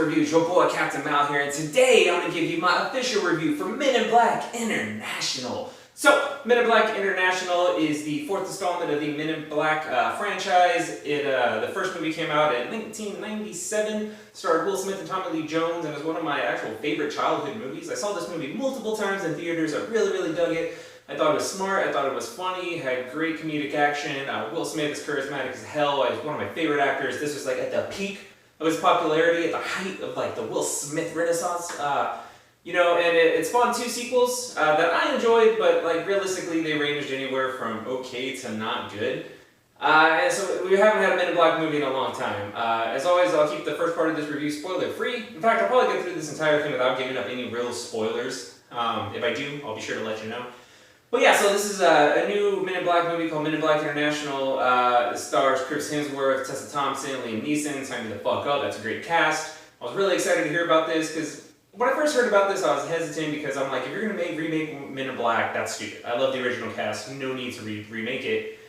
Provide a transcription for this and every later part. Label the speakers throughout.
Speaker 1: Reviews, your boy Captain Mal here, and today I'm going to give you my official review for Men in Black International. So, Men in Black International is the fourth installment of the Men in Black franchise. The first movie came out in 1997, starred Will Smith and Tommy Lee Jones, and is one of my actual favorite childhood movies. I saw this movie multiple times in theaters. I really dug it. I thought it was smart, I thought it was funny, had great comedic action. Will Smith is charismatic as hell. He's one of my favorite actors. This was like at the peak of his popularity, at the height of like the Will Smith renaissance. And it spawned two sequels that I enjoyed, but like realistically they ranged anywhere from okay to not good. And so we haven't had a Men in Black movie in a long time. As always, I'll keep the first part of this review spoiler free. In fact, I'll probably get through this entire thing without giving up any real spoilers. If I do, I'll be sure to let you know. But yeah, so this is a new Men in Black movie called Men in Black International. It stars Chris Hemsworth, Tessa Thompson, Liam Neeson. Sign me the fuck up, that's a great cast. I was really excited to hear about this because when I first heard about this, I was hesitant because I'm like, if you're going to remake Men in Black, that's stupid. I love the original cast, no need to remake it.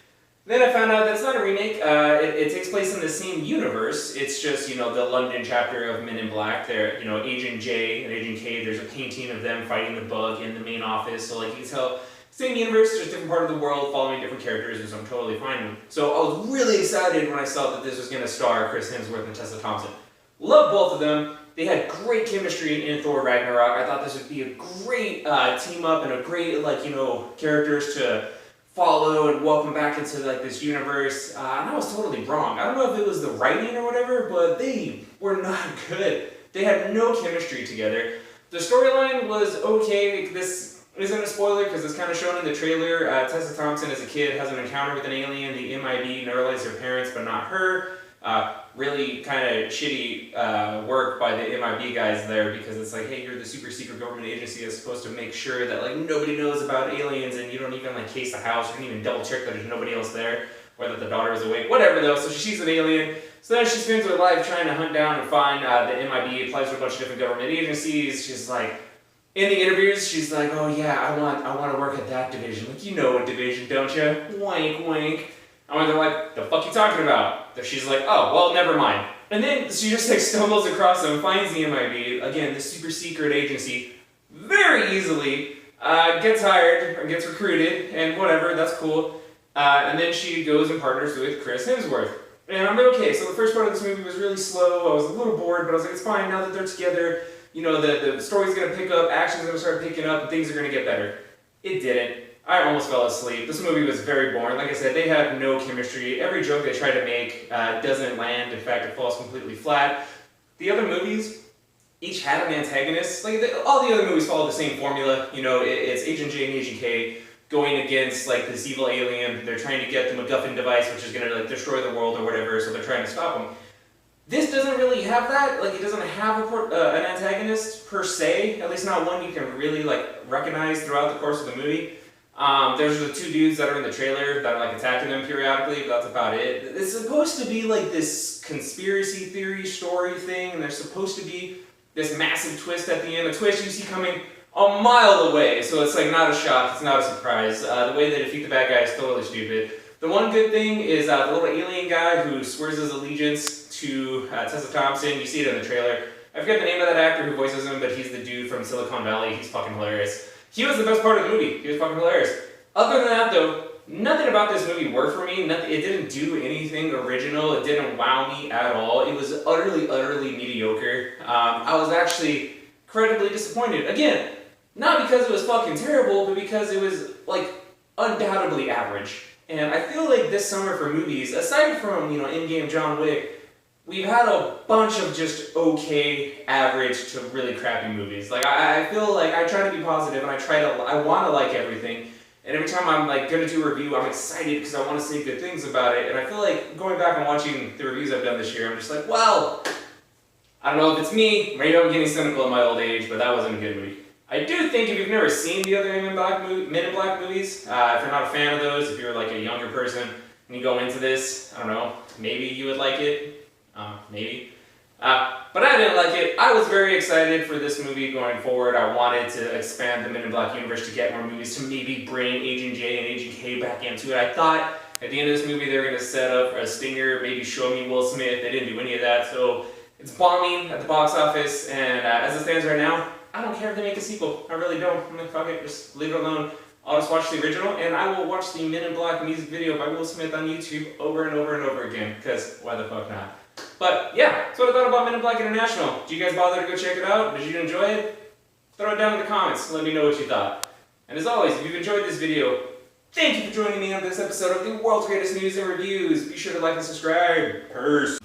Speaker 1: Then I found out that it's not a remake, it takes place in the same universe. It's just, the London chapter of Men in Black. They're, Agent J and Agent K, there's a painting of them fighting the bug in the main office, so like you can tell, same universe, just different part of the world, following different characters, which I'm totally fine with. So I was really excited when I saw that this was going to star Chris Hemsworth and Tessa Thompson. Love both of them. They had great chemistry in Thor Ragnarok. I thought this would be a great team up and a great, characters to follow and welcome back into this universe. And I was totally wrong. I don't know if it was the writing or whatever, but they were not good. They had no chemistry together. The storyline was okay. This isn't a spoiler because it's kind of shown in the trailer. Tessa Thompson as a kid has an encounter with an alien. The MIB neuralized her parents, but not her. Really kind of shitty work by the MIB guys there because it's like, hey, you're the super secret government agency that's supposed to make sure that nobody knows about aliens and you don't even case the house. You don't even double check that there's nobody else there or that the daughter is awake. Whatever though, so she's an alien. So then she spends her life trying to hunt down and find the MIB. Applies to a bunch of different government agencies. She's like, in the interviews, she's like, oh yeah, I want to work at that division. Like, you know what division, don't you? Wink, wink. And when they're like, the fuck you talking about? She's like, oh, well, never mind. And then she just stumbles across them, finds the MIB, again, the super secret agency, very easily, gets hired, or gets recruited, and whatever, that's cool. And then she goes and partners with Chris Hemsworth. And I'm like, okay, so the first part of this movie was really slow, I was a little bored, but I was like, it's fine, now that they're together, the story's going to pick up, action's going to start picking up, and things are going to get better. It didn't. I almost fell asleep. This movie was very boring. Like I said, they have no chemistry. Every joke they try to make doesn't land. In fact, it falls completely flat. The other movies each had an antagonist. All the other movies follow the same formula. It's Agent J and Agent K going against this evil alien. They're trying to get the MacGuffin device, which is going to destroy the world or whatever, so they're trying to stop them. This doesn't really have that. It doesn't have an antagonist per se. At least not one you can really recognize throughout the course of the movie. There's the two dudes that are in the trailer that are attacking them periodically, but that's about it. It's supposed to be this conspiracy theory story thing, and there's supposed to be this massive twist at the end, a twist you see coming a mile away, so it's not a shock, it's not a surprise. The way they defeat the bad guy is totally stupid. The one good thing is the little alien guy who swears his allegiance to Tessa Thompson. You see it in the trailer. I forget the name of that actor who voices him, but he's the dude from Silicon Valley. He's fucking hilarious. He was the best part of the movie. He was fucking hilarious. Other than that, though, nothing about this movie worked for me. It didn't do anything original. It didn't wow me at all. It was utterly mediocre. I was actually incredibly disappointed. Again, not because it was fucking terrible, but because it was, undoubtedly average. And I feel like this summer for movies, aside from, Endgame, John Wick, we've had a bunch of just okay, average to really crappy movies. I feel like I try to be positive and I want to like everything. And every time I'm gonna do a review, I'm excited because I want to say good things about it. And I feel like going back and watching the reviews I've done this year, I'm just like, well, I don't know if it's me, maybe I'm getting cynical in my old age, but that wasn't a good movie. I do think if you've never seen the other Men in Black movies, if you're not a fan of those, if you're a younger person and you go into this, I don't know, maybe you would like it. Maybe. But I didn't like it. I was very excited for this movie going forward. I wanted to expand the Men in Black universe to get more movies, to maybe bring Agent J and Agent K back into it. I thought at the end of this movie they were going to set up a stinger, maybe show me Will Smith. They didn't do any of that, so It's bombing at the box office, and as it stands right now, I don't care if they make a sequel. I really don't. I'm like, fuck it, just leave it alone. I'll just watch the original, and I will watch the Men in Black music video by Will Smith on YouTube over and over and over again, because why the fuck not? But yeah, that's what I thought about Men in Black International. Did you guys bother to go check it out? Did you enjoy it? Throw it down in the comments. Let me know what you thought. And as always, if you've enjoyed this video, thank you for joining me on this episode of the world's greatest news and reviews. Be sure to like and subscribe. Peace.